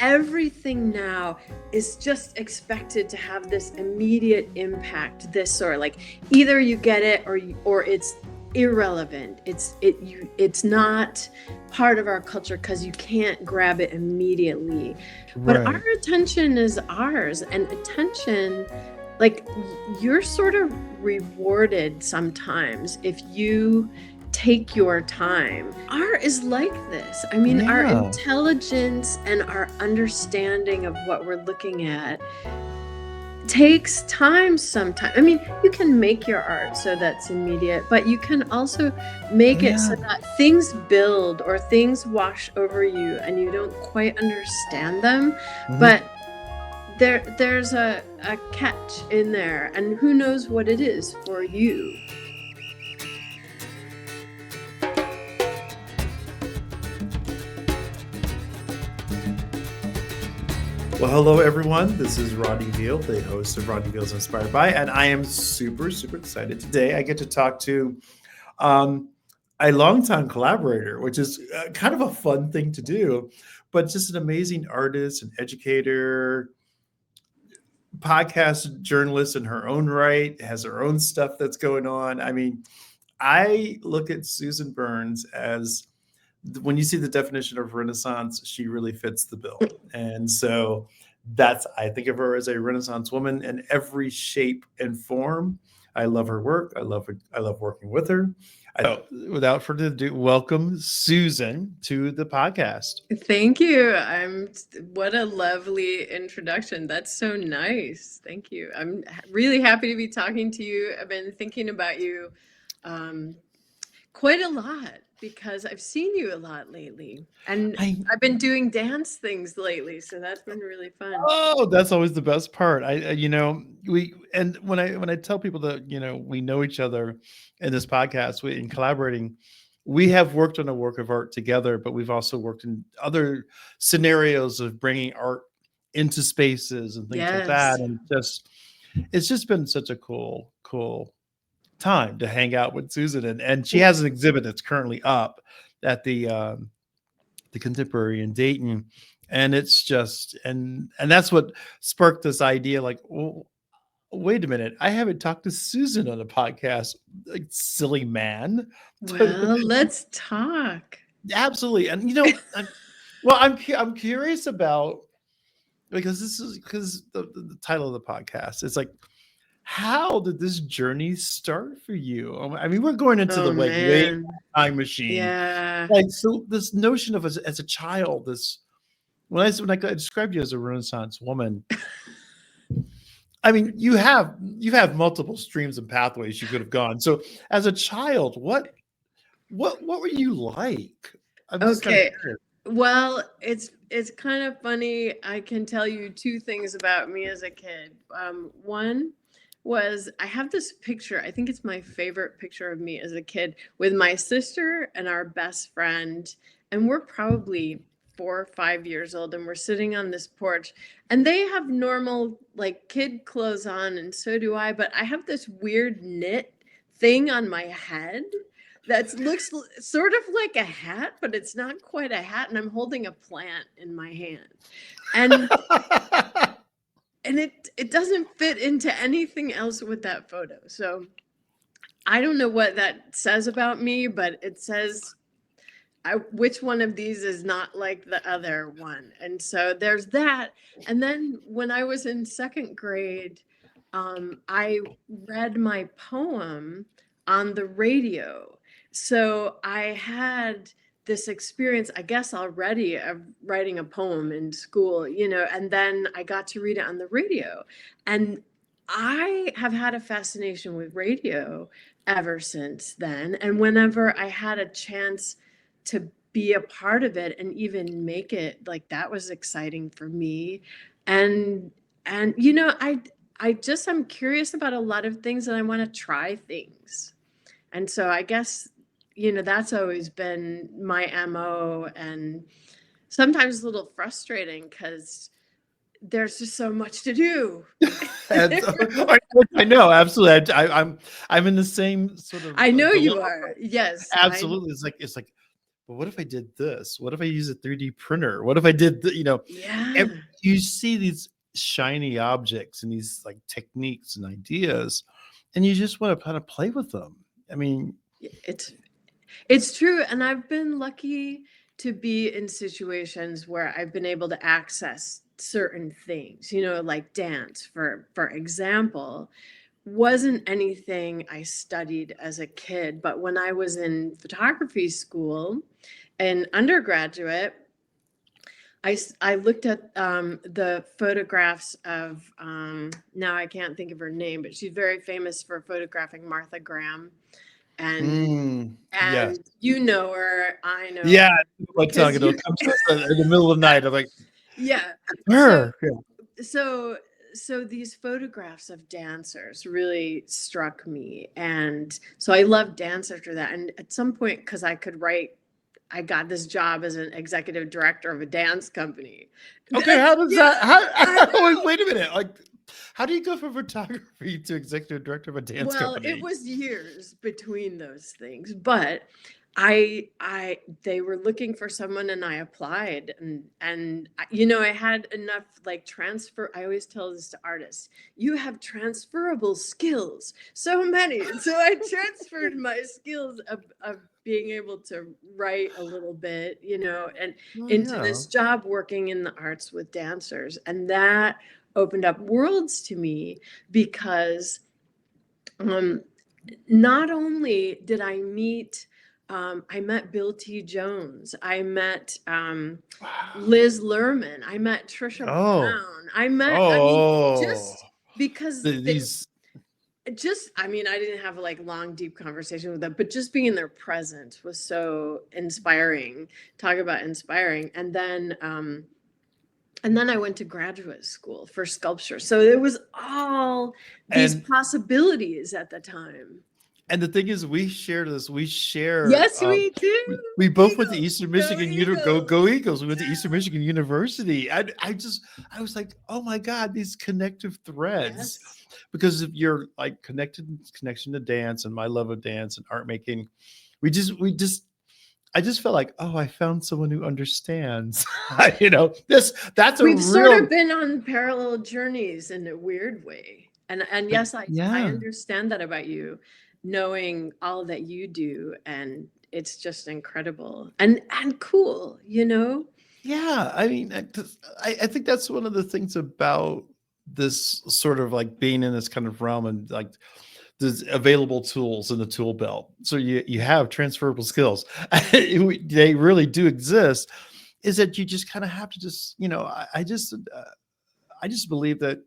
everything now is just expected to have this immediate impact, this sort of like either you get it or it's irrelevant. It's not part of our culture because you can't grab it immediately. But our attention is ours, and attention, like, you're sort of rewarded sometimes if you take your time. Art is like this. I mean, our intelligence and our understanding of what we're looking at takes time sometimes. I mean, you can make your art so that's immediate, but you can also make it so that things build or things wash over you and you don't quite understand them. But there's a catch in there, and who knows what it is for you. Well, hello, everyone. This is Rodney Veal, the host of Rodney Veal's Inspired By, and I am super excited. Today, I get to talk to a longtime collaborator, which is kind of a fun thing to do, but just an amazing artist and educator, podcast journalist in her own right, has her own stuff that's going on. I mean, I look at Susan Byrnes as, when you see the definition of Renaissance, she really fits the bill. And so I think of her as a Renaissance woman in every shape and form. I love her work. I love working with her. Without further ado, welcome Susan to the podcast. Thank you. What a lovely introduction. That's so nice. Thank you. I'm really happy to be talking to you. I've been thinking about you quite a lot because I've seen you a lot lately, and I've been doing dance things lately, so that's been really fun. Oh, that's always the best part. When I tell people that we know each other in this podcast, in collaborating, we have worked on a work of art together, but we've also worked in other scenarios of bringing art into spaces and things like that, and it's just been such a cool time to hang out with Susan, and she has an exhibit that's currently up at the Contemporary in Dayton, and it's just and that's what sparked this idea. Like, well, wait a minute, I haven't talked to Susan on a podcast. Like, silly man. Well, let's talk. Absolutely, and I'm curious about, because the title of the podcast is like, how did this journey start for you? I mean, we're going into the way time machine. Yeah. Like, so this notion of as a child, when I described you as a Renaissance woman, I mean, you have multiple streams and pathways you could have gone. So as a child, what were you like? Okay. Well, it's kind of funny. I can tell you two things about me as a kid. One was, I have this picture, I think it's my favorite picture of me as a kid, with my sister and our best friend, and we're probably 4 or 5 years old, and we're sitting on this porch, and they have normal like kid clothes on, and so do I, but I have this weird knit thing on my head that looks sort of like a hat, but it's not quite a hat, and I'm holding a plant in my hand, and and it doesn't fit into anything else with that photo. So I don't know what that says about me, but it says which one of these is not like the other one. And so there's that. And then when I was in second grade, I read my poem on the radio. So I had this experience, I guess, already of writing a poem in school, and then I got to read it on the radio. And I have had a fascination with radio ever since then. And whenever I had a chance to be a part of it and even make it, like, that was exciting for me. And I'm curious about a lot of things, and I want to try things. And so I guess that's always been my MO, and sometimes a little frustrating because there's just so much to do. I know, absolutely. I'm in the same sort of. I know you are. Yes, absolutely. It's like but what if I did this? What if I use a 3D printer? What if I did, Yeah. you see these shiny objects and these like techniques and ideas, and you just want to kind of play with them. I mean, It's it's true, and I've been lucky to be in situations where I've been able to access certain things, like dance, for example, wasn't anything I studied as a kid, but when I was in photography school and undergraduate, I looked at the photographs of, now I can't think of her name, but she's very famous for photographing Martha Graham. And yes. you know her, I know Yeah, her, my tongue, because it'll come to us in the middle of the night. I'm like, yeah. So her. Yeah. so so these photographs of dancers really struck me, and so I loved dance after that. And at some point, because I got this job as an executive director of a dance company. Okay, That's how does yeah, that? How? I know. Wait a minute. Like, how do you go from photography to executive director of a dance Well, it company? was years between those things, but I they were looking for someone and I applied, and I had enough like transfer. I always tell this to artists, you have transferable skills, so many. So I transferred my skills of being able to write a little bit, and Oh into yeah. this job working in the arts with dancers, and that opened up worlds to me because um, not only did I met Bill T. Jones, I met Wow. Liz Lerman, I met Trisha Oh. Brown, I mean, Oh. just because These. I mean, I didn't have like long, deep conversation with them, but just being in their presence was so inspiring. Talk about inspiring. And then I went to graduate school for sculpture. So there was all these and possibilities at the time. and the thing is, we share this. We share. Yes, we do. We both went to Eagles, Eastern go Michigan. Go Eagles. Eagles! We went to Eastern Michigan University. I was like, oh my god, these connective threads, Yes. because of your like connection to dance and my love of dance and art making. We just. I just felt like, oh, I found someone who understands. That's a We've sort real. of been on parallel journeys in a weird way. And yes, I Yeah. understand that about you, knowing all that you do, and it's just incredible and cool. Yeah, I mean, I think that's one of the things about this sort of like being in this kind of realm, and like there's available tools in the tool belt. So you have transferable skills. They really do exist. Is that you just kind of have to just, I just believe that,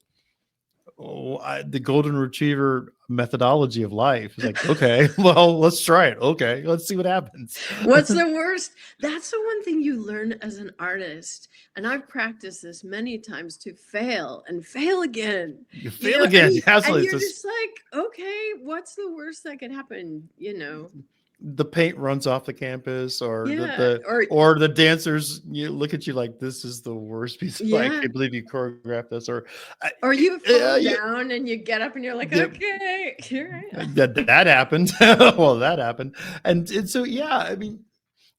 the golden retriever methodology of life is like, okay, well, let's try it. Okay, let's see what happens. What's the worst? That's the one thing you learn as an artist. And I've practiced this many times, to fail and fail again. You You fail know, and again. and Absolutely. It's you're just just like, okay, what's the worst that could happen? the paint runs off the campus, or Yeah. Or the dancers, you look at you like, this is the worst piece of, I yeah. can't believe you choreographed this, or Or you fall you, down and you get up and you're like, yeah, okay, here I am. that happened. Well, that happened. And so yeah, I mean,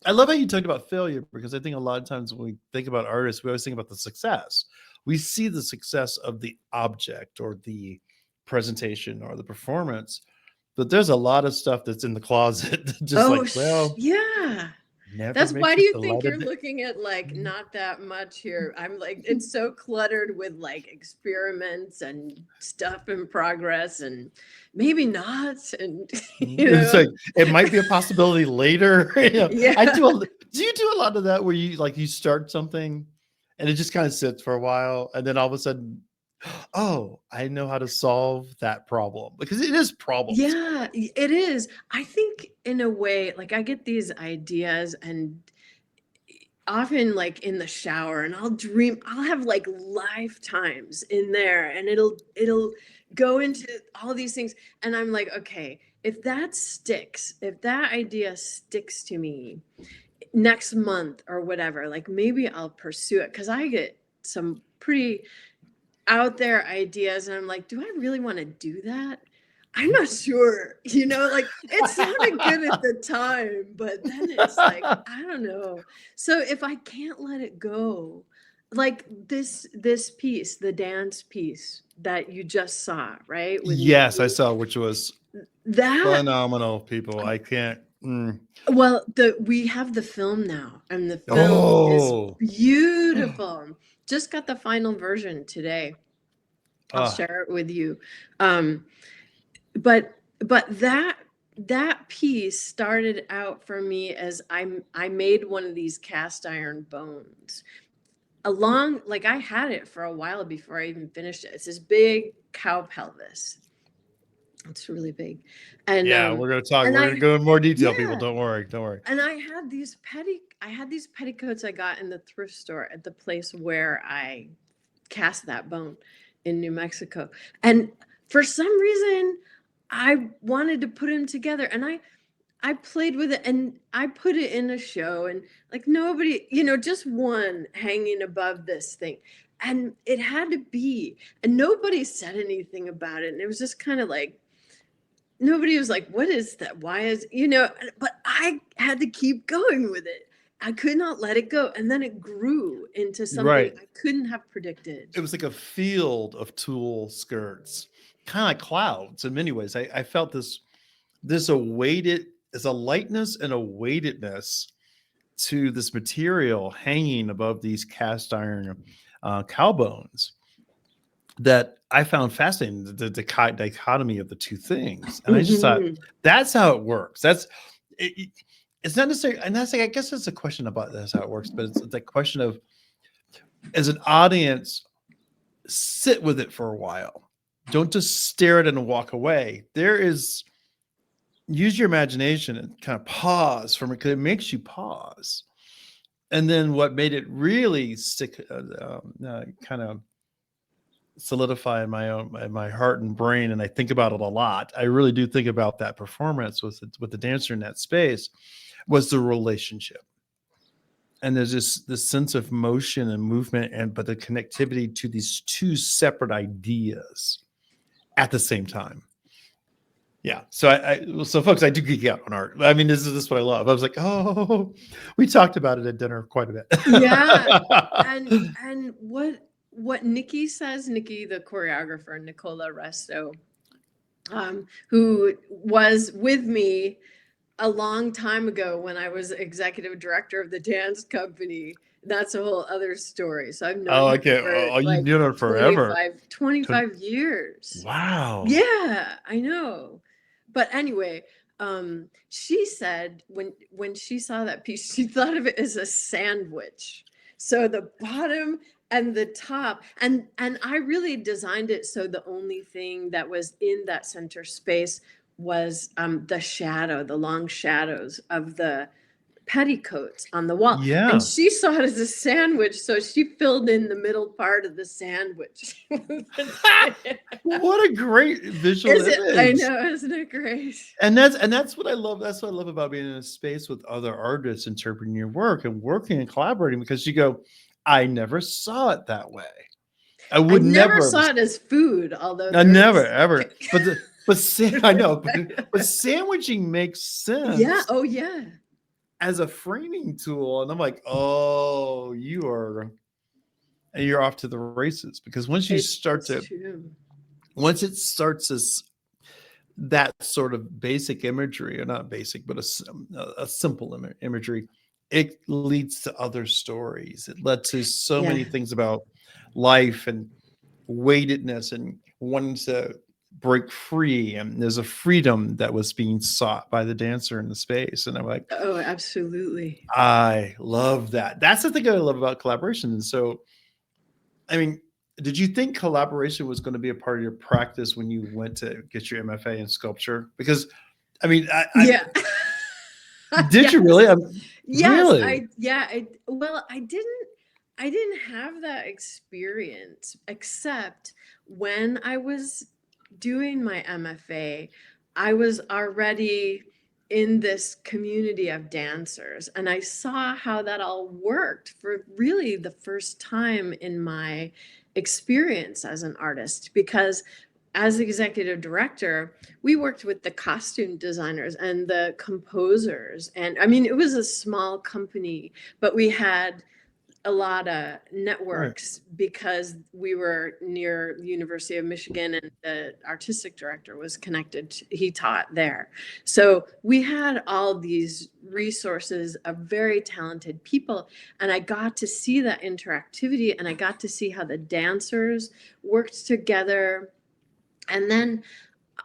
I love how you talked about failure, because I think a lot of times when we think about artists, we always think about the success. We see the success of the object or the presentation or the performance, but there's a lot of stuff that's in the closet. Just Oh, like, well, yeah. never That's why makes do it you the think light you're of day. looking at like not that much here? I'm like, it's so cluttered with like experiments and stuff in progress and maybe not. And, you It's know, like it might be a possibility later. I yeah. do you do a lot of that where you start something and it just kind of sits for a while, and then all of a sudden, oh, I know how to solve that problem, because it is problem solving. Yeah, it is. I think in a way, like I get these ideas and often like in the shower, and I'll have like lifetimes in there, and it'll go into all these things, and I'm like, okay, if that idea sticks to me next month or whatever, like maybe I'll pursue it, because I get some pretty out there ideas, and I'm like, do I really want to do that? I'm not sure, like it sounded good at the time, but then it's like, I don't know. So if I can't let it go, like this piece, the dance piece that you just saw, right? With Yes, I Nikki, saw, which was that phenomenal, people. I can't. well, we have the film now, and the film is Oh, beautiful. Just got the final version today. I'll ah, share it with you. Um, but that piece started out for me as I made one of these cast iron bones along, like I had it for a while before I even finished it. It's this big cow pelvis. It's really big. And yeah. We're gonna talk. and We're gonna go in more detail, people. yeah, Don't worry. Don't worry. and I had these petticoats I got in the thrift store at the place where I cast that bone in New Mexico. And for some reason, I wanted to put them together, and I played with it, and I put it in a show, and like nobody, just one hanging above this thing. And it had to be, and nobody said anything about it. And it was just kind of like, nobody was like, what is that? Why is, but I had to keep going with it. I could not let it go. And then it grew into something Right. I couldn't have predicted. It was like a field of tulle skirts, kind of like clouds in many ways. I felt this a weighted, there's a lightness and a weightedness to this material hanging above these cast iron cow bones that I found fascinating, the dichotomy of the two things. And I just thought, Mhm. that's how it works. It's not necessarily, and that's like, I guess it's a question about that's how it works, but it's a question of, as an audience, sit with it for a while. Don't just stare at it and walk away. Use your imagination and kind of pause from it, because it makes you pause. And then what made it really stick, kind of solidify in my heart and brain, and I think about it a lot. I really do think about that performance with the dancer in that space, was the relationship. And there's this sense of motion and movement, but the connectivity to these two separate ideas at the same time. Yeah. So folks, I do geek out on art. I mean, this is what I love. I was like, oh, we talked about it at dinner quite a bit. Yeah. And what Nikki says, Nikki, the choreographer, Nicola Resto, who was with me a long time ago when I was executive director of the dance company. That's a whole other story. So I've known Oh, her okay. for Oh, you like knew it forever. 25 years. Wow. Yeah, I know. But anyway, she said when she saw that piece, she thought of it as a sandwich. So the bottom and the top, and I really designed it so the only thing that was in that center space was the long shadows of the petticoats on the wall. And Yeah. she saw it as a sandwich, so she filled in the middle part of the sandwich. What a great visual Is it? I image. know, isn't it great? And that's what I love. That's what I love about being in a space with other artists interpreting your work and working and collaborating, because you go, I never saw it that way. I I would never never have. saw it as food, although I there never is. ever. I know, but sandwiching makes Yeah. sense Oh, yeah. as a framing tool, and I'm like, oh, you're off to the races, because It's true. once it starts as that sort of basic imagery, or not basic, but a simple imagery, it leads to other stories. It led to so Yeah. many things about life and weightedness and wanting to break free. And there's a freedom that was being sought by the dancer in the space. And I'm like, Oh, absolutely. I love that. That's the thing I love about collaboration. And so, I mean, did you think collaboration was going to be a part of your practice when you went to get your MFA in sculpture? Because, I mean, Yeah. did you Yes. really? Yes, Really? well, I didn't have that experience, except when I was doing my MFA, I was already in this community of dancers, and I saw how that all worked for really the first time in my experience as an artist, because as executive director, we worked with the costume designers and the composers. And I mean, it was a small company, but we had a lot of Right. networks because we were near the University of Michigan, and the artistic director was connected he taught there. So we had all these resources of very talented people, and I got to see that interactivity, and I got to see how the dancers worked together. And then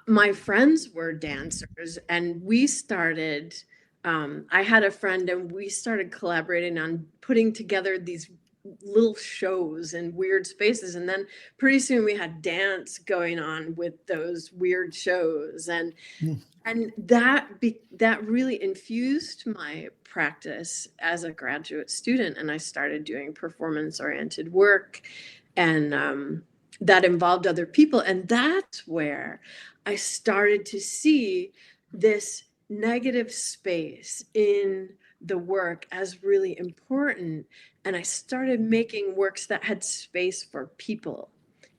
my friends were dancers, and we started, I had a friend, and we started collaborating on putting together these little shows in weird spaces. And then pretty soon we had dance going on with those weird shows. Mm. And that really infused my practice as a graduate student, and I started doing performance oriented work, and that involved other people. And that's where I started to see this negative space in the work as really important, and I started making works that had space for people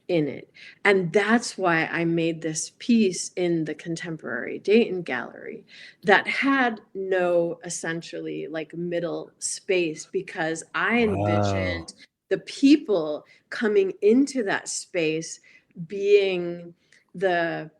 in it. And that's why I made this piece in the Contemporary Dayton Gallery that had no essentially like middle space, because I Wow. envisioned the people coming into that space being the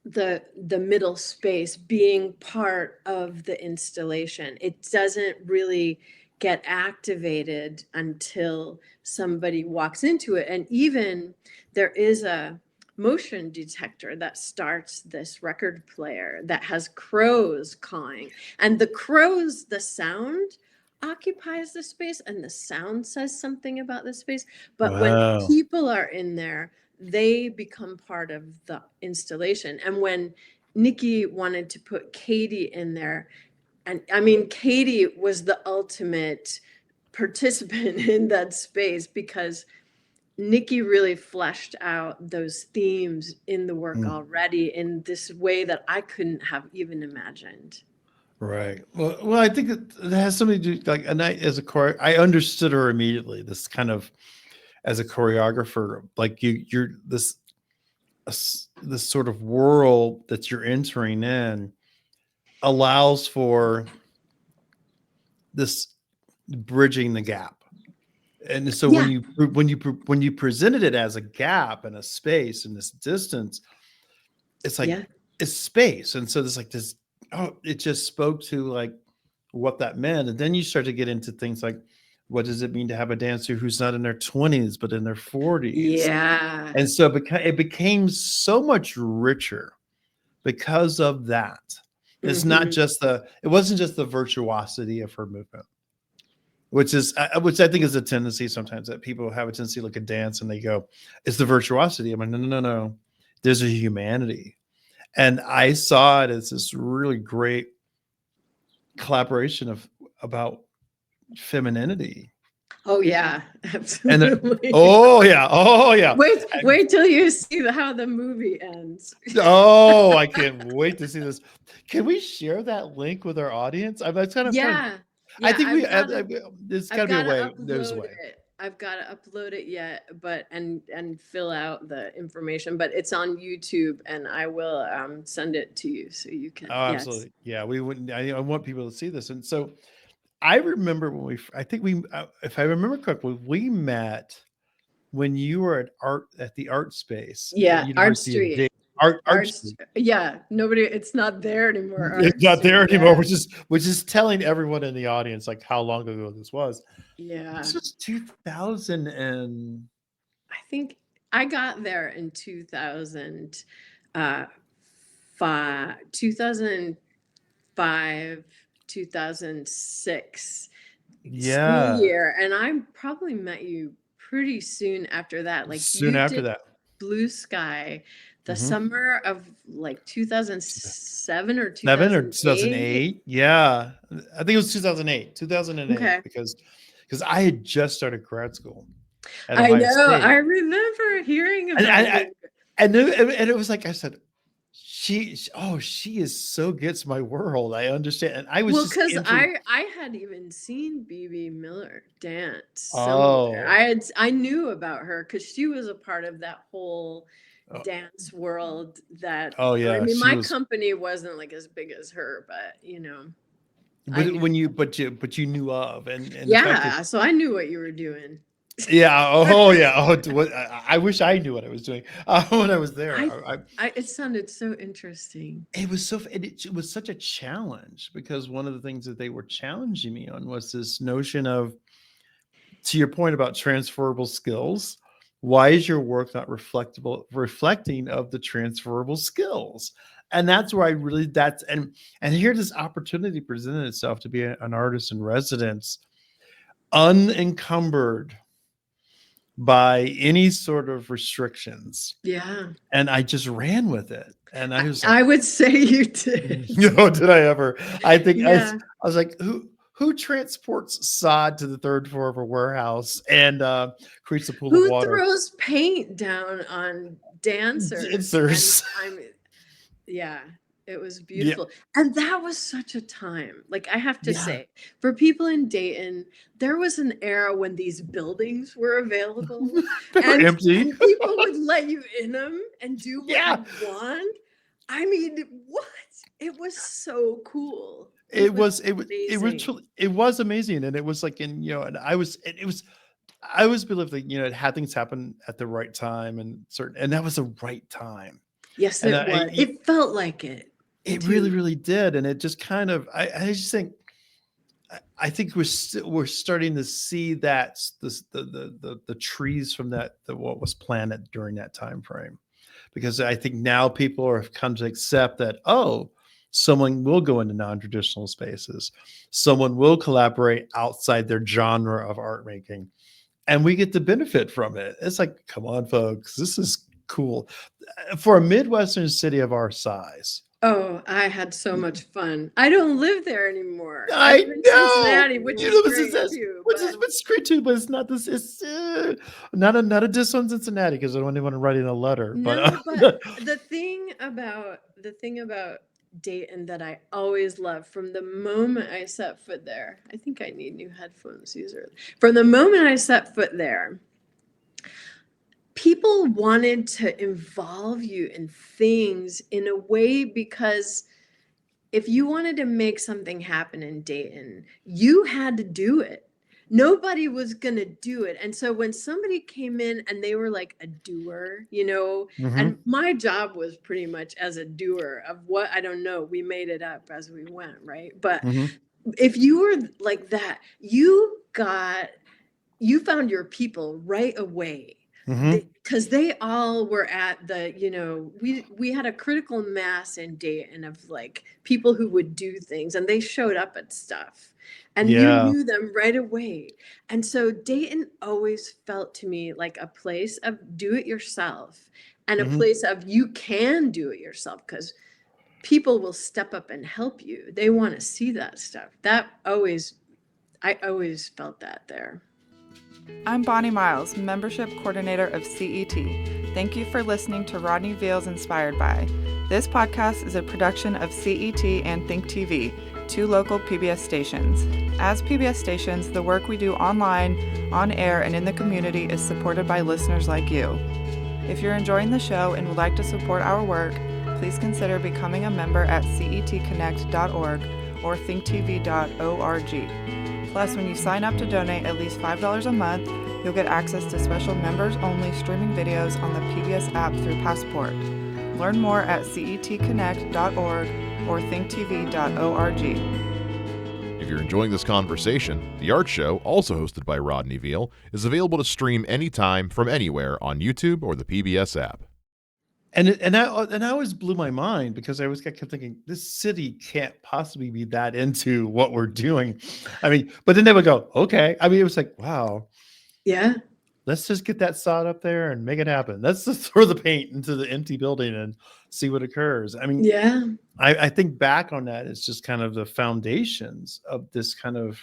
the middle space, being part of the installation. It doesn't really get activated until somebody walks into it. And even there is a motion detector that starts this record player that has crows cawing, and the crows, the sound occupies the space, and the sound says something about the space. But when Wow. people are in there, they become part of the installation. And when Nikki wanted to put Katie in there, and I mean, Katie was the ultimate participant in that space, because Nikki really fleshed out those themes in the work Mm. already in this way that I couldn't have even imagined. Right. Well, I think it has something to do, like, and I, as a I understood her immediately. This kind of, as a choreographer, like you're this, this sort of world that you're entering in allows for this bridging the gap. And so Yeah, when you presented it as a gap and a space and this distance, it's like yeah, it's space. And so there's like this, oh, it just spoke to like what that meant. And then you start to get into things like, what does it mean to have a dancer who's not in their 20s but in their 40s? yeah. And so it became so much richer because of that. It's not Hmm. just it wasn't just the virtuosity of her movement, which I think is a tendency sometimes, that people have a tendency to look at dance and they go, it's the virtuosity. I'm like, no, no, no, no. There's a humanity. And I saw it as this really great collaboration of about femininity. Oh yeah, And absolutely. oh yeah, oh yeah. Wait till you see how the movie ends. Oh, I can't wait to see this. Can we share that link with our audience? It's kind of fun. Yeah, I yeah, think there's got I've to be a got to way. There's a upload way. it. I've got to upload it yet, but and fill out the information. But it's on YouTube, and I will send it to you so you can. Oh, Yes. absolutely. Yeah, we wouldn't. I want people to see this. And so I remember when I think if I remember correctly, we met when you were at the art space at Yeah, Art University of Street. Dayton. Art Arts. Street. Yeah, nobody. It's not there anymore. Art It's not there Street. anymore, Yeah, which is telling everyone in the audience like how long ago this was. yeah. This was 2000 and I think I got there in 2000, uh, 2005, 2006 school yeah, year. And I probably met you pretty soon after that. Like soon you after did that. Blue Sky the Mhm. summer of like 2007 or 7 or 2008. 2008. Yeah. I think it was 2008 Okay. because I had just started grad school at I Ohio know. State. I remember hearing And about you. and it was like I said, she is so gets my world. I understand. And I was Well, just because entering. I had even seen BB Miller dance somewhere. Oh, I knew about her because she was a part of that whole Oh, dance world that, oh I yeah, mean, she my was. company wasn't like as big as her, but I But knew. when you knew of, and the fact that Yeah, so I knew what you were doing. yeah, oh yeah, oh what I wish I knew what I was doing when I was there. I, it sounded so interesting. It was it was such a challenge because one of the things that they were challenging me on was this notion of, to your point about transferable skills, why is your work not reflecting of the transferable skills? And that's where I really and here this opportunity presented itself to be an artist in residence, unencumbered by any sort of restrictions. Yeah, And I just ran with it. And I was like, I would say you did. did I ever? I think Yeah. I was like, who transports sod to the third floor of a warehouse and creates a pool of Who water? throws paint down on dancers? And Dancers. yeah, it was Yeah. beautiful. And that was such a time. Like, I have to Yeah. say, for people in Dayton, there was an era when these buildings were available, They were empty. and people would let you in them and do what Yeah. you want. I mean, what? It was so cool. It It was was amazing. it was amazing. And it was like and I always believe that it had things happen at the right time and that was the right time. Yes, And it was. It felt like it it really, too. really did. And it just kind of I just think I think we're starting to see that the trees from what was planted during that time frame, because I think now people have come to accept that, oh, someone will go into non-traditional spaces, someone will collaborate outside their genre of art making, and we get to benefit from it. It's like, come on, folks, this is cool for a Midwestern city of our size. Oh, I had so much fun. I don't live there anymore. I I live in know. Cincinnati, which You is know, this is great this, too. which is great too, but it's not this. It's not a diss on Cincinnati because I don't even want to write in a letter. But No, but the thing about Dayton that I always loved from the moment I set foot there. I think I need new headphones. These are from the moment I set foot there. People wanted to involve you in things in a way, because if you wanted to make something happen in Dayton, you had to do it. Nobody was going to do it. And so when somebody came in and they were like a doer, Mhm, and my job was pretty much as a doer of what, I don't know, we made it up as we went, right? But mhm, if you were like that, you found your people right away, mhm. because they all were at we had a critical mass in Dayton of like people who would do things, and they showed up at stuff, and you Yeah. knew them right away. And so Dayton always felt to me like a place of do it yourself, and a Mhm. place of you can do it yourself, because people will step up and help you. They want to see that stuff. I always felt that there. I'm Bonnie Miles, Membership Coordinator of CET. Thank you for listening to Rodney Veal's Inspired By. This podcast is a production of CET and ThinkTV, two local PBS stations. As PBS stations, the work we do online, on air, and in the community is supported by listeners like you. If you're enjoying the show and would like to support our work, please consider becoming a member at cetconnect.org or thinktv.org. Plus, when you sign up to donate at least $5 a month, you'll get access to special members-only streaming videos on the PBS app through Passport. Learn more at cetconnect.org or thinktv.org. If you're enjoying this conversation, The Art Show, also hosted by Rodney Veal, is available to stream anytime from anywhere on YouTube or the PBS app. And I always blew my mind because I always kept thinking this city can't possibly be that into what we're doing. I mean, but then they would go, okay. I mean, it was like, wow, Yeah. let's just get that sod up there and make it happen. Let's just throw the paint into the empty building and see what occurs. I mean, Yeah. I think back on that, it's just kind of the foundations of this kind of.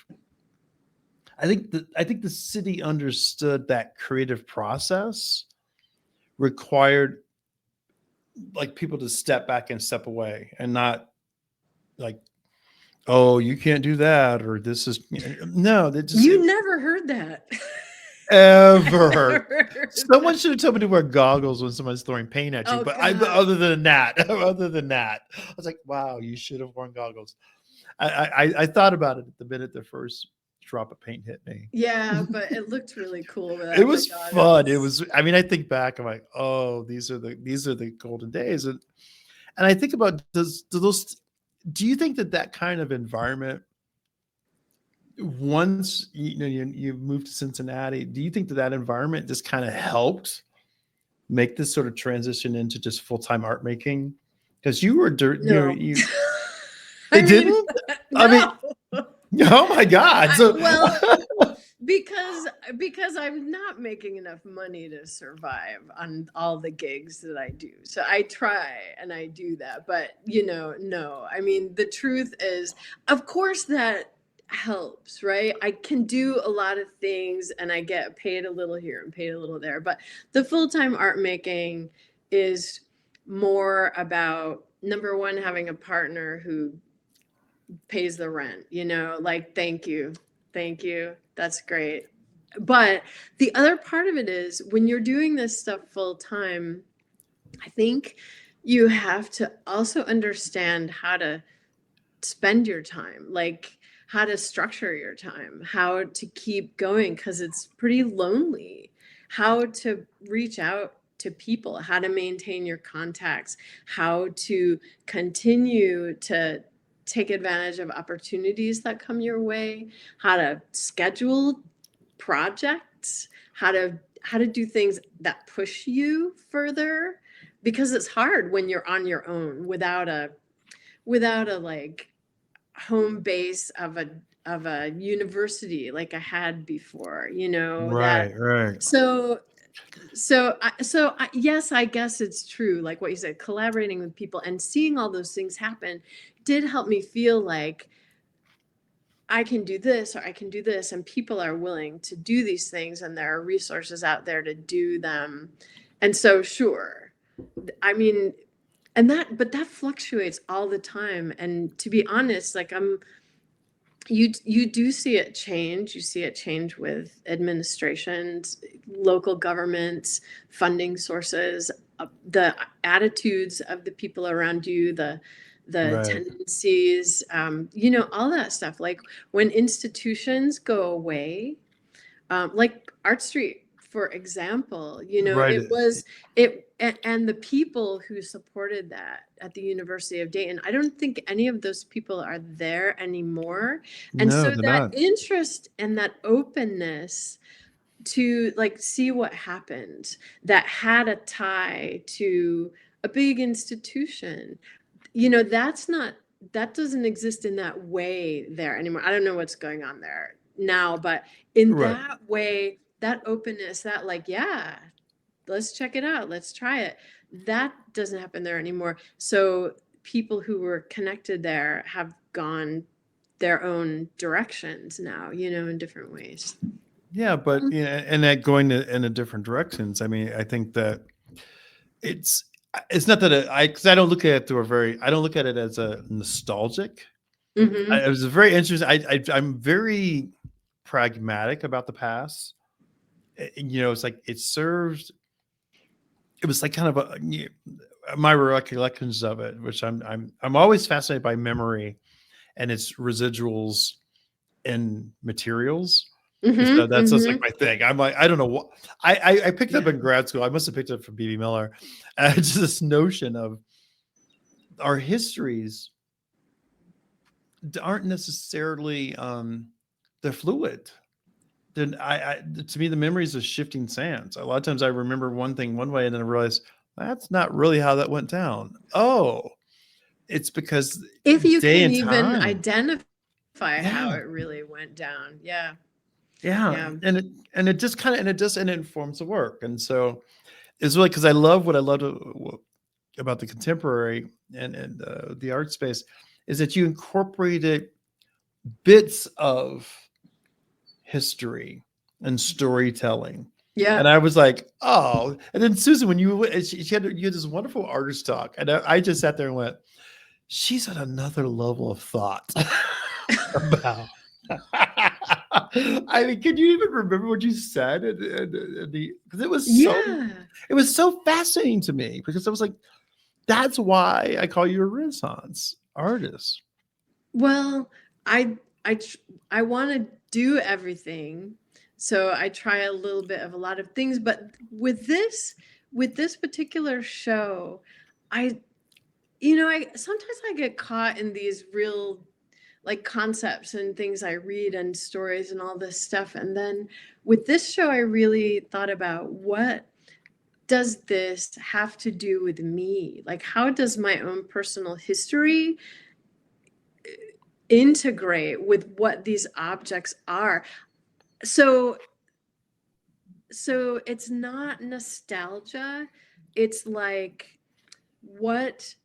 I think the city understood that creative process required like people to step back and step away and not like, oh, you can't do that or this is no, they just You never heard that. ever. Someone should have told me to wear goggles when someone's throwing paint at you. Oh, But God. other than that, I was like, wow, you should have worn goggles. I thought about it at the minute the first drop of paint hit me. Yeah, but it looked really cool without It was the fun. It goggles. was. I mean, I think back. I'm like, oh, these are the golden days, and I think about do you think that kind of environment, once you moved to Cincinnati, do you think that environment just kind of helped make this sort of transition into just full-time art making? Because you were No. it I mean, didn't. I mean, no. oh my God. So Well, because I'm not making enough money to survive on all the gigs that I do. So I try and I do that, but no. I mean, the truth is, of course that helps, right? I can do a lot of things and I get paid a little here and paid a little there, but the full-time art making is more about, number one, having a partner who pays the rent, like, thank you, that's great. But the other part of it is, when you're doing this stuff full time, I think you have to also understand how to spend your time, like how to structure your time, how to keep going, because it's pretty lonely, how to reach out to people, how to maintain your contacts, how to continue to take advantage of opportunities that come your way, how to schedule projects, how to do things that push you further, because it's hard when you're on your own without a like home base of a university like I had before, right. Yes, I guess it's true, like what you said, collaborating with people and seeing all those things happen did help me feel like I can do this or I can do this, and people are willing to do these things, and there are resources out there to do them. And so, sure, I mean, but that fluctuates all the time. And to be honest, like you do see it change. You see it change with administrations, local governments, funding sources, the attitudes of the people around you, the Right. tendencies, all that stuff. Like when institutions go away, like Art Street, for example, Right. and the people who supported that at the University of Dayton, I don't think any of those people are there anymore. And No, so they're that not. interest and that openness to like see what happened that had a tie to a big institution, that doesn't exist in that way there anymore. I don't know what's going on there now, but in Right. that way, that openness, that like, yeah, let's check it out, let's try it, that doesn't happen there anymore. So people who were connected there have gone their own directions now, in different ways. Yeah, but and that going in a different directions. I mean, I think that it's not that because I don't look at it I don't look at it as a nostalgic. Mm-hmm. It was a very interesting. I'm very pragmatic about the past. It's like it served. It was like kind of my recollections of it, which I'm always fascinated by memory and its residuals in materials. So that's just like my thing. I'm like, I don't know what I picked up in grad school. I must have picked it up from B.B. Miller. Just this notion of our histories aren't necessarily they're fluid. Then to me, the memories of shifting sands. A lot of times I remember one thing one way, and then I realize that's not really how that went down. Oh, it's because if you day can and even time. identify how Yeah. it really went down. Yeah. And it just kind of and it informs the work. And so it's really because I love what I love about the contemporary and the art space is that you incorporated bits of history and storytelling. Yeah. And I was like, oh. And then Susan, when you had this wonderful artist talk, and I just sat there and went, she's at another level of thought about I mean, can you even remember what you said? Because it was Yeah. so fascinating to me because I was like, that's why I call you a Renaissance artist. Well, I I tr- I want to do everything. So I try a little bit of a lot of things, but with this particular show, I I sometimes I get caught in these real like concepts and things I read and stories and all this stuff. And then with this show, I really thought about what does this have to do with me? Like, how does my own personal history integrate with what these objects are? So, so it's not nostalgia. It's what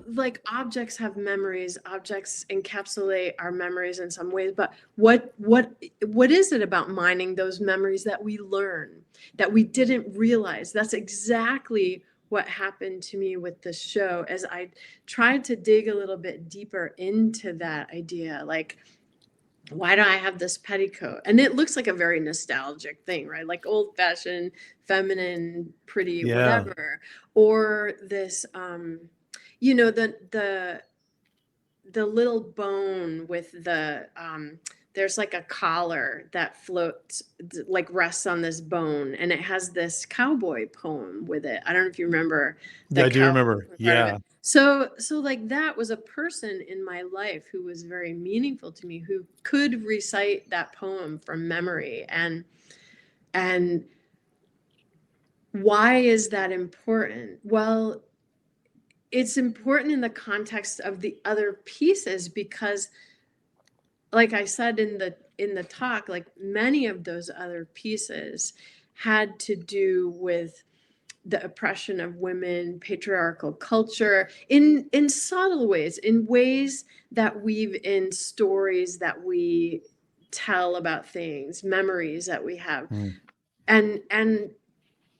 like objects have memories, objects encapsulate our memories in some ways, but what is it about mining those memories that we learn that we didn't realize? That's exactly what happened to me with the show as I tried to dig a little bit deeper into that idea. Like, why do I have this petticoat? And it looks like a very nostalgic thing, right? Like old fashioned, feminine, pretty, Yeah. whatever. Or this you know the little bone with there's like a collar that floats like rests on this bone, and it has this cowboy poem with it. I don't know if you remember Yeah, the I do cowboy remember. part of it. Yeah. So like that was a person in my life who was very meaningful to me, who could recite that poem from memory. And why is that important? Well, it's important in the context of the other pieces because, like I said in the talk, like many of those other pieces had to do with the oppression of women, patriarchal culture, in subtle ways, in ways that weave in stories that we tell about things, memories that we have. Mm. And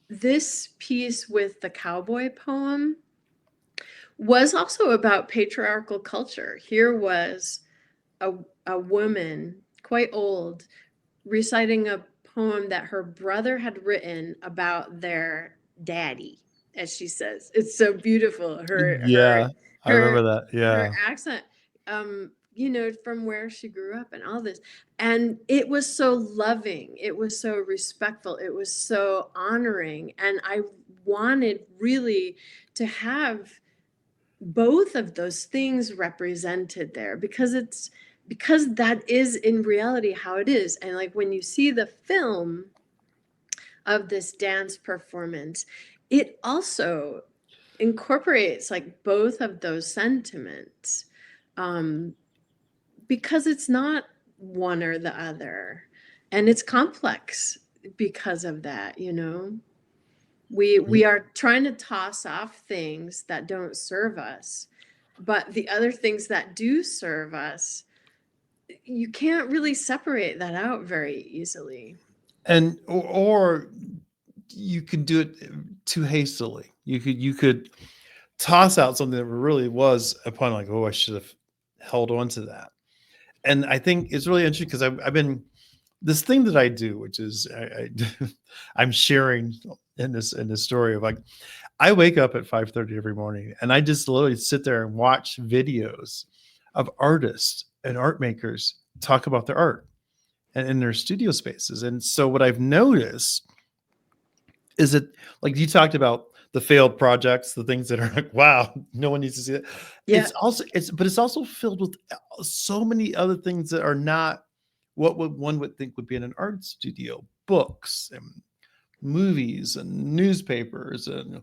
this piece with the cowboy poem was also about patriarchal culture. Here was a woman, quite old, reciting a poem that her brother had written about their daddy, as she says. It's so beautiful. Yeah, I remember Her that. her Yeah. accent, from where she grew up and all this. And it was so loving. It was so respectful. It was so honoring. And I wanted really to have both of those things represented there because that is in reality how it is. And like when you see the film of this dance performance, it also incorporates like both of those sentiments, because it's not one or the other, and it's complex because of that. We are trying to toss off things that don't serve us, but the other things that do serve us, you can't really separate that out very easily. And or you could do it too hastily. You could toss out something that really was upon like, oh, I should have held on to that. And I think it's really interesting because I've been this thing that I do, which is I'm sharing in this story of like I wake up at 5:30 every morning and I just literally sit there and watch videos of artists and art makers talk about their art and in their studio spaces. And so what I've noticed is that like you talked about the failed projects, the things that are like, wow, no one needs to see that. Yeah. It's also filled with so many other things that are not what one would think would be in an art studio, books and movies and newspapers and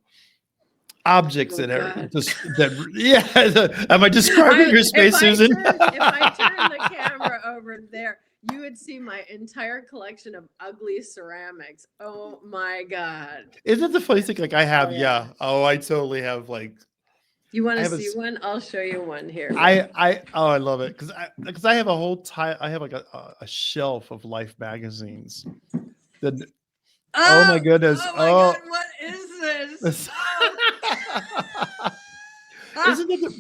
objects Oh that are God. just that. Yeah, am I describing your space, Susan? If I turn the camera over there, you would see my entire collection of ugly ceramics. Oh my God. Isn't it the funny thing? Like I have, Oh, yeah. yeah. Oh, I totally have like You want I to have see one? I'll show you one here. I love it because I have a whole I have like a shelf of Life magazines. That oh my goodness! Oh my God! What is this? Isn't it?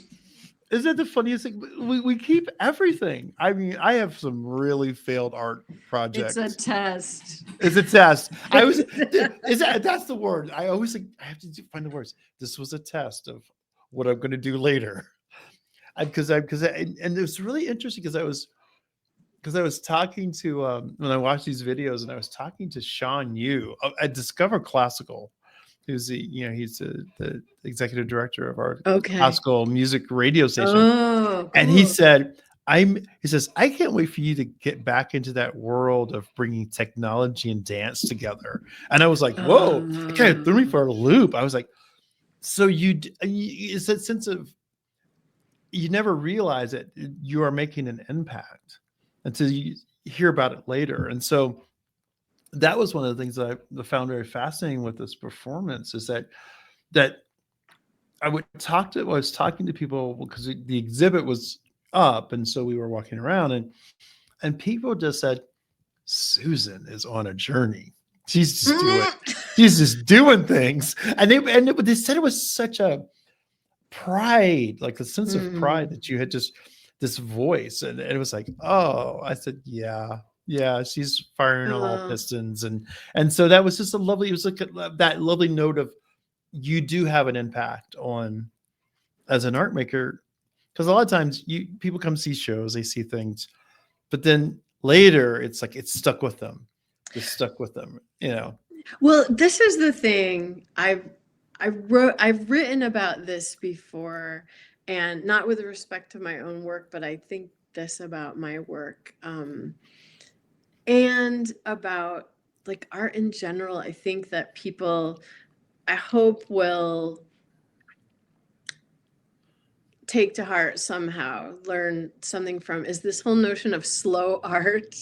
Isn't it the funniest thing? We keep everything. I mean, I have some really failed art It's a projects. test. It's a test. I was It's is that's the word. I always think I have to find the words. This was a test of what I'm going to do later. And it was really interesting because I was talking to when I watched these videos and I was talking to Sean Yu at Discover Classical, who's he's the executive director of our okay. classical music radio station, Oh, and he cool. said, he says, I can't wait for you to get back into that world of bringing technology and dance together. And I was like, whoa, it kind of threw me for a loop. I was like, so it's that sense of, you never realize that you are making an impact until you hear about it later. And so that was one of the things that I found very fascinating with this performance, is that I was talking to people because the exhibit was up, and so we were walking around, and people just said, Susan is on a journey. She's just doing things. They said it was such a pride, like a sense of pride that you had just this voice. And it was like, oh, I said, yeah, she's firing on all pistons. And so that was just it was like that lovely note of, you do have an impact on, as an art maker, because a lot of times people come see shows, they see things, but then later it's like it's stuck with them. It's stuck with them, Well, this is the thing. I've written about this before, and not with respect to my own work, but I think this about my work, and about like art in general. I think that people, I hope, will take to heart somehow, learn something from, is this whole notion of slow art.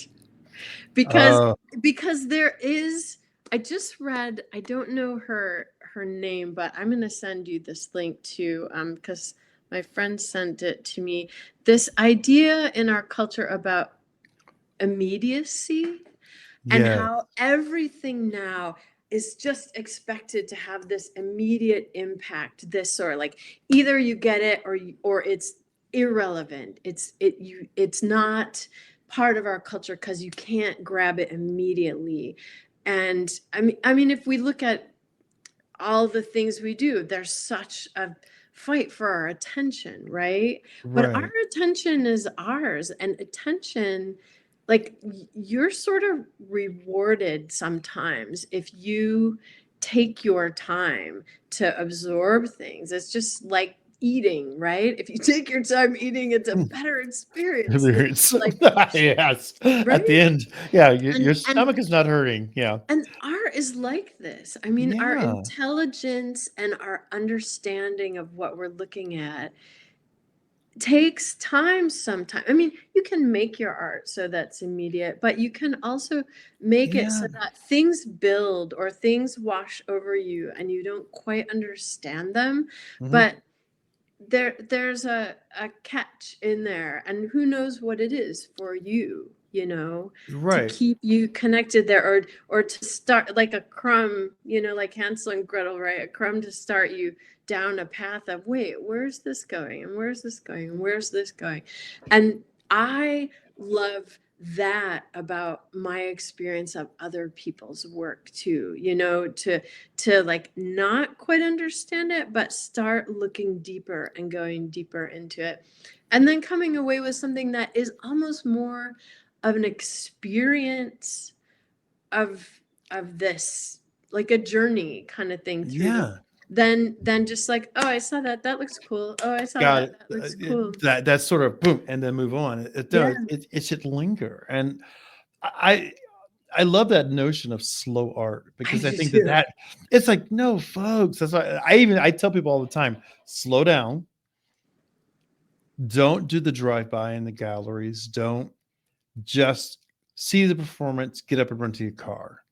Because there is, I just read, I don't know her name, but I'm going to send you this link too, because my friend sent it to me. This idea in our culture about immediacy, and how everything now is just expected to have this immediate impact. This sort of like, either you get it or it's irrelevant. It's not part of our culture because you can't grab it immediately. And I mean, if we look at all the things we do, there's such a fight for our attention, right? But our attention is ours, and attention, like, you're sort of rewarded sometimes if you take your time to absorb things. It's just like eating, right? If you take your time eating, it's a better experience. It's like, yes. right? At the end, your stomach is not hurting. Yeah. And art is like this. I mean, our intelligence and our understanding of what we're looking at takes time sometimes. I mean, you can make your art so that's immediate, but you can also make it so that things build or things wash over you and you don't quite understand them. But there's a catch in there, and who knows what it is for you, to keep you connected there, or to start like a crumb, like Hansel and Gretel, right? A crumb to start you down a path of, wait, where's this going? And where's this going? And where's this going? And I love that about my experience of other people's work too, to like not quite understand it, but start looking deeper and going deeper into it, and then coming away with something that is almost more of an experience of this, like a journey kind of thing through than just like, oh, I saw that looks cool. Oh, I saw that looks cool. That's sort of boom, and then move on. It should linger. And I love that notion of slow art, because I think that it's like, no, folks, that's why I tell people all the time, slow down. Don't do the drive-by in the galleries. Don't just see the performance, get up and run to your car.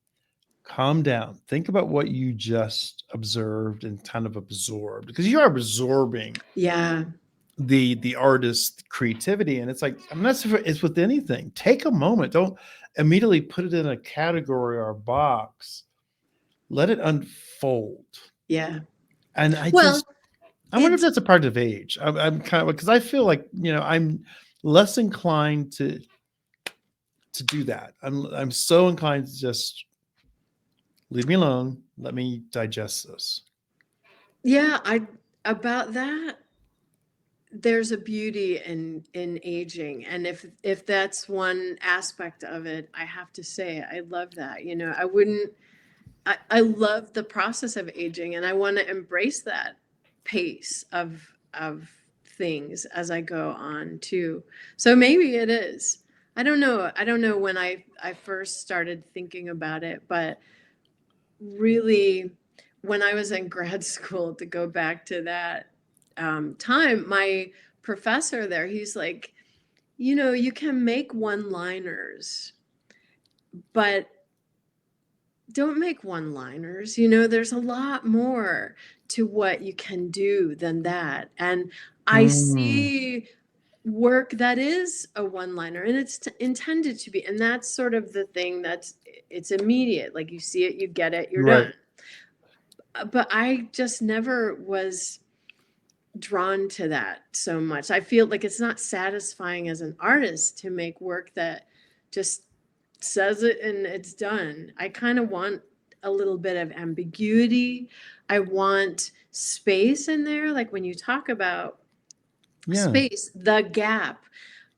Calm down. Think about what you just observed and kind of absorbed, because you are absorbing the artist's creativity. And it's like, I'm not sure it's with anything. Take a moment. Don't immediately put it in a category or a box. Let it unfold. Yeah. And I wonder if It's that's a part of age. I'm kind of, because I feel like, I'm less inclined to do that. I'm so inclined to just leave me alone. Let me digest this. yeah, I about that. There's a beauty in aging, and if that's one aspect of it, I have to say I love that. I wouldn't. I love the process of aging, and I want to embrace that pace of things as I go on too. So maybe it is. I don't know. I don't know when I first started thinking about it, but really, when I was in grad school, to go back to that time, my professor there, he's like, you can make one-liners, but don't make one-liners. There's a lot more to what you can do than that. And I Mm, see work that is a one-liner, and it's intended to be. And that's sort of the thing it's immediate. Like you see it, you get it, you're right. done. But I just never was drawn to that so much. I feel like it's not satisfying as an artist to make work that just says it and it's done. I kind of want a little bit of ambiguity. I want space in there. Like when you talk about Yeah. space, the gap,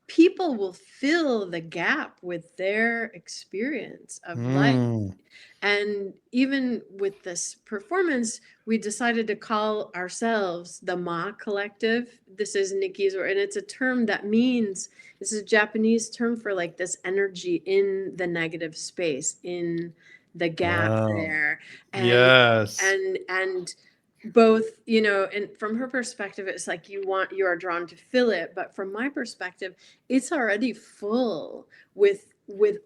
people will fill the gap with their experience of life. Mm, And even with this performance, we decided to call ourselves the Ma Collective. This is Nikki's word, and it's a term that means, this is a Japanese term for like this energy in the negative space, in the gap wow. there. And Yes. and both, and from her perspective, it's like you are drawn to fill it, but from my perspective, it's already full with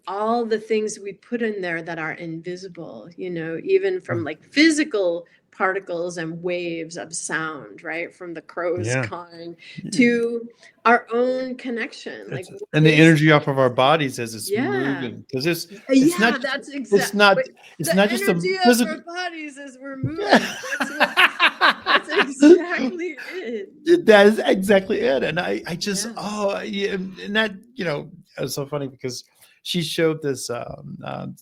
all the things we put in there that are invisible, even from like physical particles and waves of sound, right, from the crows Yeah. cawing to our own connection. Like, what And the is energy off of our bodies as it's yeah, moving, because it's yeah, not that's it's exact not wait, it's the not just a energy of physical. our bodies as we're Yeah. moving. That's exactly it. That is exactly it. And I just, Yeah. yeah, and that, it's so funny because she showed this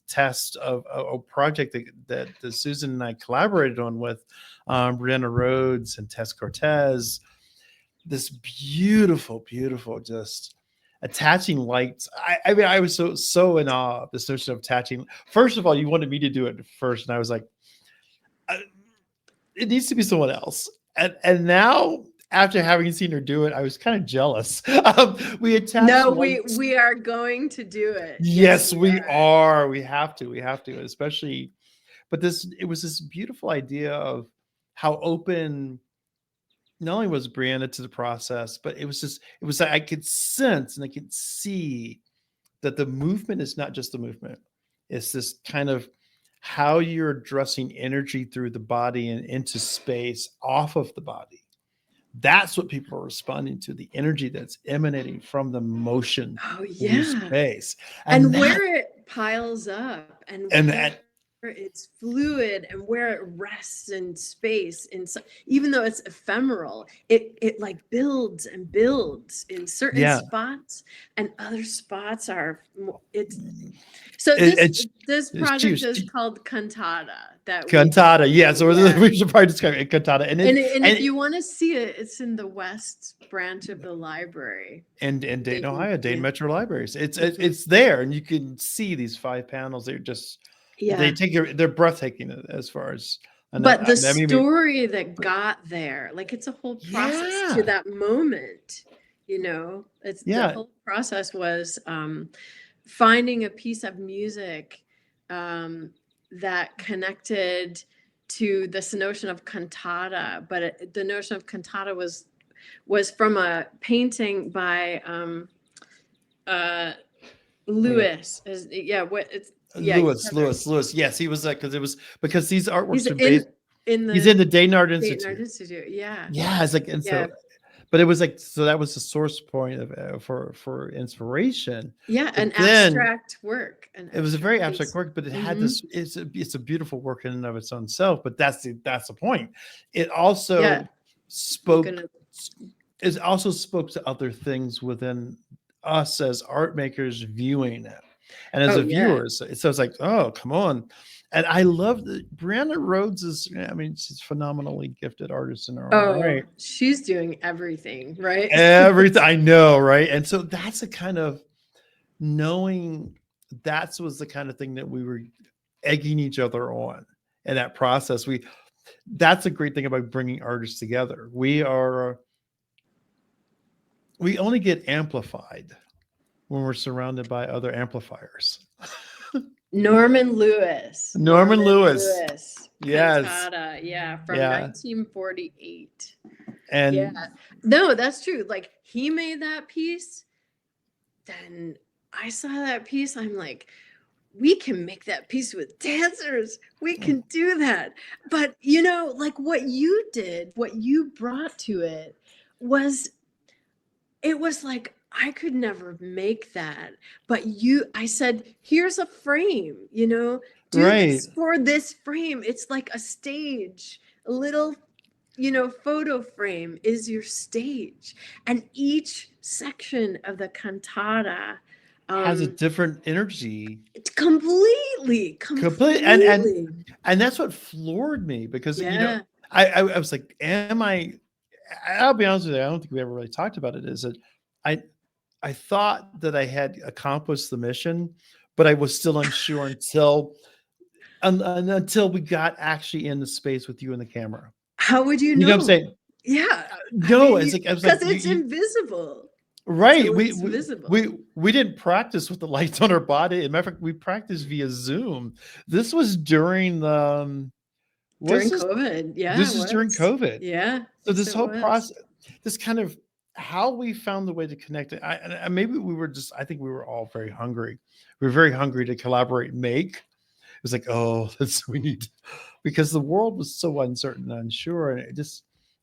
test of a project that Susan and I collaborated on with Brianna Rhodes and Tess Cortez. This beautiful, beautiful, just attaching lights. I mean, I was so in awe of this notion of attaching. First of all, you wanted me to do it first, and I was like, it needs to be someone else. And now, after having seen her do it, I was kind of jealous. We attached No, lights. we are going to do it. Yes, Yes, we we are. are. We have to. We have to, especially. But it was this beautiful idea of how open not only was Brianna to the process, but it was like I could sense and I could see that the movement is not just the movement. It's this kind of how you're addressing energy through the body and into space off of the body. That's what people are responding to, the energy that's emanating from the motion Oh through yeah. space. And And where it piles up and where that it's fluid and where it rests in space, even though it's ephemeral, it like builds and builds in certain yeah, spots, and other spots are it's so it, this it's project juice. is called Cantata that we Cantata, yeah. do, So yeah. we should probably describe it, cantata, And if you want to see it, it's in the West branch of the library. and Dayton, Ohio, Dayton Yeah. Metro Libraries. Mhm. It's there, and you can see these 5 panels. They Yeah. they're breathtaking as far as. But the I mean, story that got there, like it's a whole process to yeah, that moment, it's the yeah, whole process was finding a piece of music that connected to this notion of cantata, but the notion of cantata was from a painting by Lewis. Lewis. Yes, he was because these He's artworks are based. in He's in the the Dayton Art Dayton Art Institute. Institute. Yeah. Yeah, it's like, and Yeah. so, but it was like, so that was the source point of for inspiration. Yeah, But an then abstract work. it was a very abstract Piece. work, but it had Mhm. this. It's a beautiful work in and of its own self. But that's the point. It Yeah. also spoke it also spoke to other things within us as art makers viewing it. And as a viewer, so it's like, oh, come on. And I love that Brianna Rhodes is, I mean, she's a phenomenally gifted artist in her own right. She's doing everything, right? Everything, I know, right? And so that's a kind of knowing that was the kind of thing that we were egging each other on in that process. That's a great thing about bringing artists together. We only get amplified when we're surrounded by other amplifiers. Norman Lewis. Yes. Cantata, from 1948. And no, that's true. Like, he made that piece, then I saw that piece, I'm like, we can make that piece with dancers. We can do that. But, like what you did, what you brought to it was like, I could never make that. But I said, here's a frame, do this for this frame. It's like a stage, a little, photo frame is your stage. And each section of the cantata has a different energy. Completely. And that's what floored me, because I was like, I'll be honest with you, I don't think we ever really talked about it, is that I thought that I had accomplished the mission, but I was still unsure until we got actually in the space with you and the camera. How would you know? You know what I'm saying? Yeah. No, I was like, because it's invisible. Right. So we didn't practice with the lights on our body. As a matter of fact, we practiced via Zoom. This was during the COVID. Yeah. This is during COVID. Yeah. So this whole process, this kind of how we found the way to connect it. I think we were all very hungry. We were very hungry to collaborate and make. It was like, we need, because the world was so uncertain and unsure. And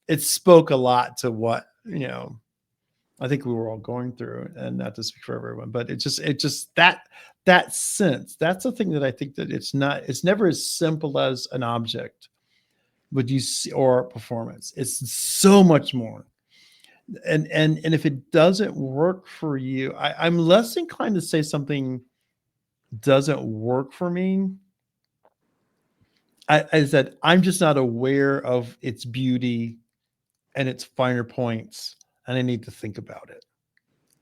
it spoke a lot to what, I think we were all going through, and not to speak for everyone, but it just that sense, that's the thing that I think that it's never as simple as an object would you see, or a performance. It's so much more. And if it doesn't work for you, I'm less inclined to say something doesn't work for me. I said, I'm just not aware of its beauty and its finer points, and I need to think about it.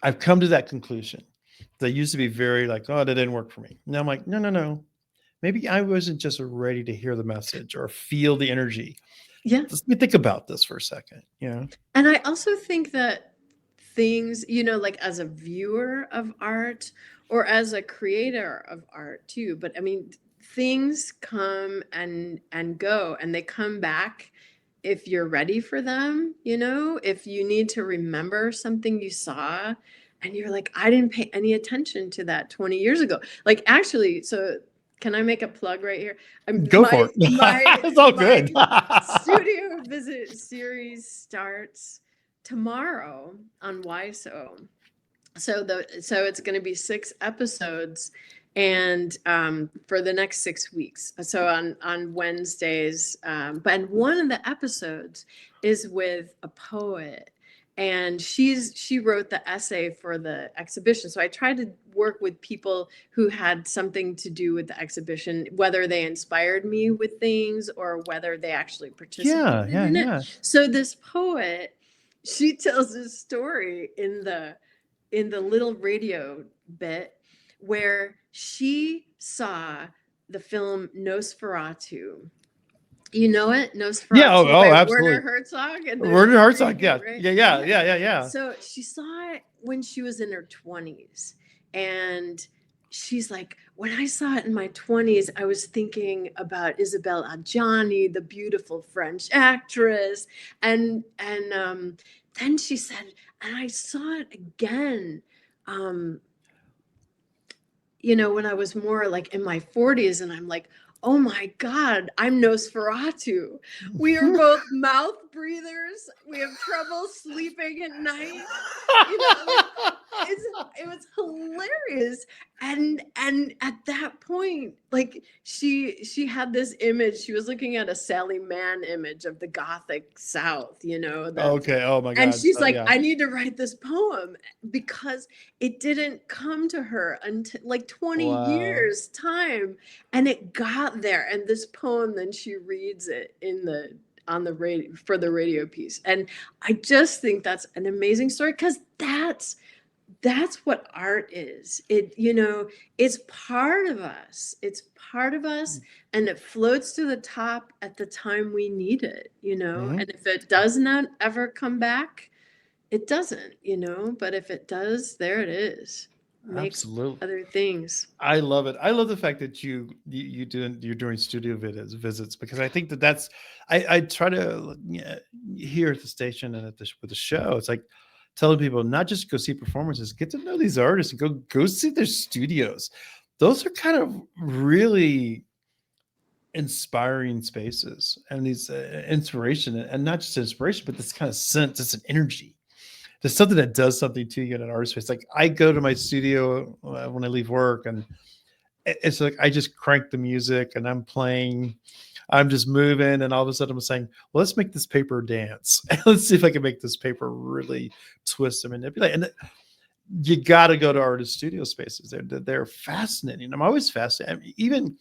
I've come to that conclusion. That used to be very like, that didn't work for me. Now I'm like, no. Maybe I wasn't just ready to hear the message or feel the energy. Yeah. Let me think about this for a second. And I also think that things, like as a viewer of art or as a creator of art too, but I mean, things come and go, and they come back if you're ready for them, if you need to remember something you saw and you're like, I didn't pay any attention to that 20 years ago. Like, actually, so can I make a plug right here? Go for it. It's all good. Studio visit series starts tomorrow on YSO. So it's going to be 6 episodes, and for the next 6 weeks. So on Wednesdays, but one of the episodes is with a poet, and she wrote the essay for the exhibition. So I tried to work with people who had something to do with the exhibition, whether they inspired me with things or whether they actually participated in it. So this poet, she tells this story in the little radio bit where she saw the film Nosferatu. You know it? Nosferatu. Yeah, absolutely. Werner Herzog. Werner Herzog, yeah. Right? Yeah. So she saw it when she was in her 20s. And she's like, when I saw it in my 20s, I was thinking about Isabelle Adjani, the beautiful French actress. And then she said, and I saw it again, when I was more like in my 40s, and I'm like, oh my God, I'm Nosferatu. We are both mouth breathers. We have trouble sleeping at night. You know, like, it was hilarious. And at that point, like she had this image. She was looking at a Sally Mann image of the Gothic South, you know, Okay. Oh my and God. she's like, Yeah. I need to write this poem because it didn't come to her until like 20 Wow. years time. And it got there. And this poem, then she reads it on the radio for the radio piece. And I just think that's an amazing story because that's what art is. It, you know, it's part of us. It's part of us, and it floats to the top at the time we need it, you know. Mhm. And if it does not ever come back, it doesn't, you know. But if it does, there it is. Makes Absolutely. other things. I love it. I love the fact that you're doing studio visits because I think that's I try to here at the station and with the show. It's like telling people not just go see performances, get to know these artists and go see their studios. Those are kind of really inspiring spaces and these inspiration and not just inspiration, but this kind of sense, it's an energy. There's something that does something to you in an art space. Like I go to my studio when I leave work, and it's like I just crank the music and I'm playing, I'm just moving, and all of a sudden I'm saying, well, let's make this paper dance. Let's see if I can make this paper really twist and manipulate. And you got to go to artist studio spaces. They're fascinating. I'm always fascinated. I mean, even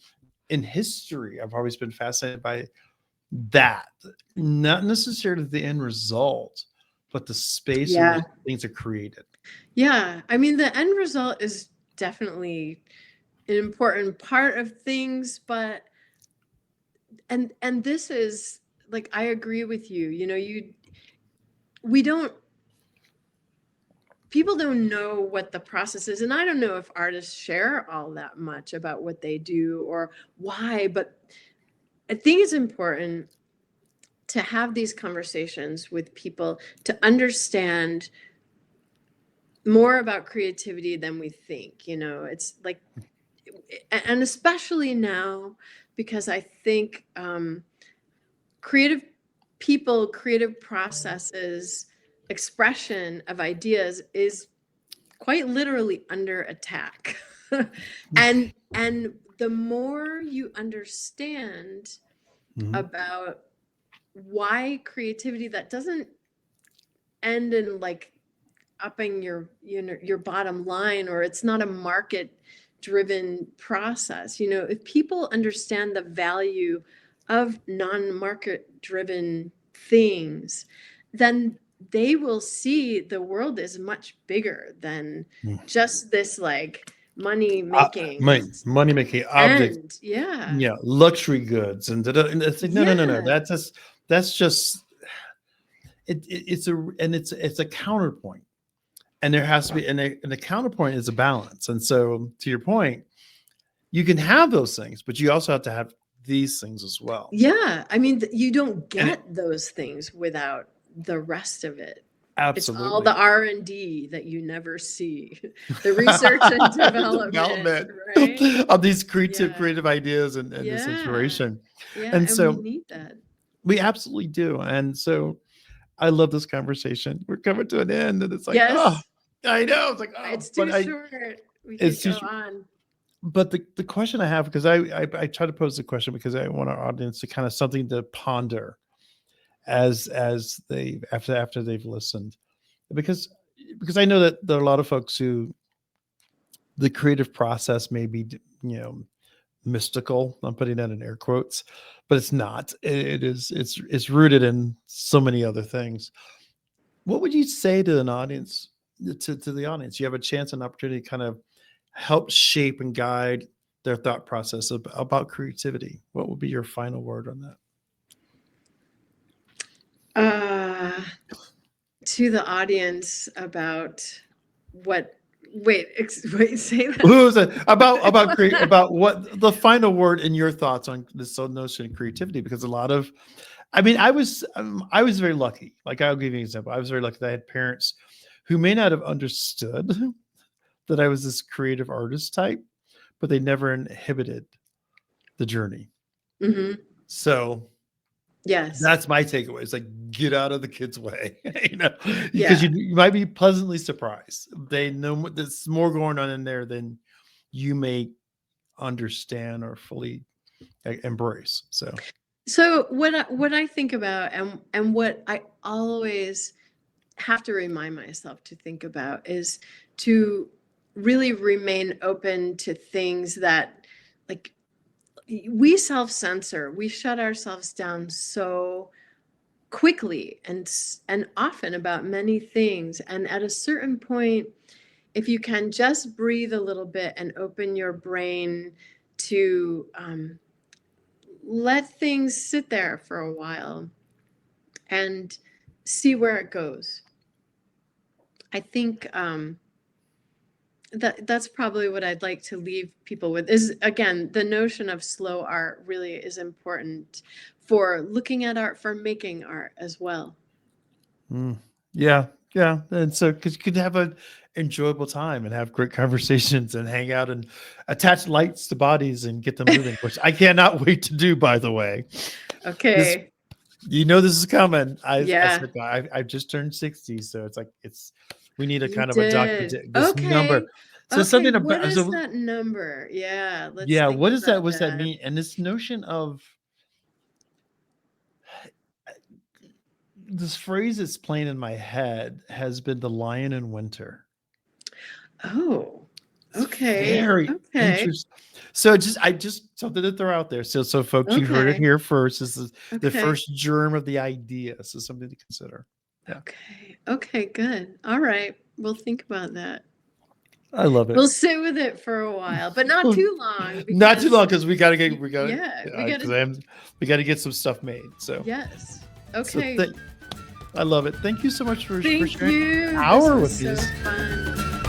in history, I've always been fascinated by that. Not necessarily the end result, but the space in which things are created. Yeah. I mean, the end result is definitely an important part of things, but and this is like, I agree with you. You know, people don't know what the process is. And I don't know if artists share all that much about what they do or why, but I think it's important to have these conversations with people to understand more about creativity than we think. You know, it's like, and especially now, because I think creative people, creative processes, expression of ideas is quite literally under attack. and the more you understand about why creativity that doesn't end in like upping your bottom line, or it's not a market driven process. You know, if people understand the value of non-market driven things, then they will see the world is much bigger than just this like money making object, yeah, luxury goods and it's like no, that's just it's a counterpoint, and there has to be and the counterpoint is a balance. And so to your point, you can have those things, but you also have to have these things as well. Yeah, I mean, you don't get those things without the rest of it. Absolutely. It's all the R&D that you never see. The research and development right? of these creative ideas and this inspiration. Yeah, and so we need that. We absolutely do. And so I love this conversation. We're coming to an end, and it's like, oh, I know. It's like, oh, it's too short. We could go on. But the question I have, because I try to pose the question because I want our audience to kind of something to ponder as they after they've listened, because I know that there are a lot of folks who the creative process may be mystical. I'm putting that in air quotes, but it's not. It's rooted in so many other things. What would you say to an audience, to the audience? You have a chance and opportunity to kind of help shape and guide their thought process about creativity. What would be your final word on that? To the audience about what? Wait, say that. About what the final word in your thoughts on this notion of creativity? Because I was very lucky. Like, I'll give you an example. I was very lucky that I had parents who may not have understood that I was this creative artist type, but they never inhibited the journey. Mm-hmm. So Yes. That's my takeaway. It's like, get out of the kids' way, because Yeah. you might be pleasantly surprised. They know there's more going on in there than you may understand or fully embrace. So what I think about, and what I always have to remind myself to think about, is to really remain open to things that, like, we self-censor, we shut ourselves down so quickly and often about many things. And at a certain point, if you can just breathe a little bit and open your brain to let things sit there for a while and see where it goes. I think that's probably what I'd like to leave people with, is, again, the notion of slow art really is important for looking at art, for making art as well. Yeah. And so, because you could have an enjoyable time and have great conversations and hang out and attach lights to bodies and get them moving, which I cannot wait to do, by the way. Okay. This is coming. Yeah. I've just turned 60, so it's like we need a You kind of a did. this number. Okay. So Okay. something What about is that number? Yeah. Let's yeah. think What is that? about What's that that. mean? And this notion of this phrase that's playing in my head has been the lion in winter. Oh, It's okay. very Okay. interesting. So I just something to throw out there. So folks, you heard it Okay. here first. This is the Okay. first germ of the idea. So something to consider. Yeah. Okay. Okay, good. All right. We'll think about that. I love it. We'll sit with it for a while, but not too long. Not too because long, because we got to get we get some stuff made. So Yes. so Okay. I love it. Thank you so much for Thank sharing you. an hour This with was me. so fun.